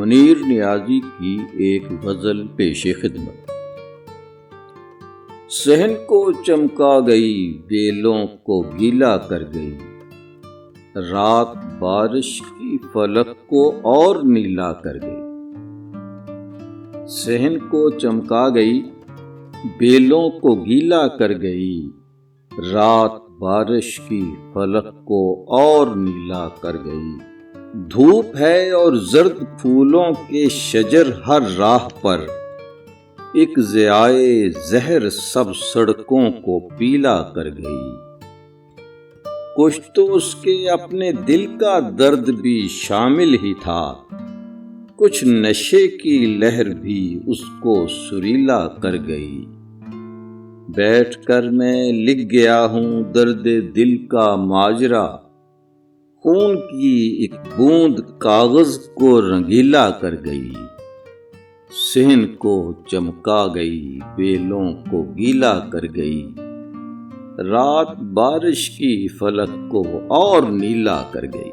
منیر نیازی کی ایک غزل پیش خدمت۔ صحن کو چمکا گئی، بیلوں کو گیلا کر گئی، رات بارش کی فلک کو اور نیلا کر گئی۔ صحن کو چمکا گئی، بیلوں کو گیلا کر گئی، رات بارش کی فلک کو اور نیلا کر گئی۔ دھوپ ہے اور زرد پھولوں کے شجر ہر راہ پر، ایک ضیائے زہر سب سڑکوں کو پیلا کر گئی۔ کچھ تو اس کے اپنے دل کا درد بھی شامل ہی تھا، کچھ نشے کی لہر بھی اس کو سریلا کر گئی۔ بیٹھ کر میں لکھ گیا ہوں درد دل کا ماجرا، خون کی ایک بوند کاغذ کو رنگیلا کر گئی۔ صحن کو چمکا گئی، بیلوں کو گیلا کر گئی، رات بارش کی فلک کو اور نیلا کر گئی۔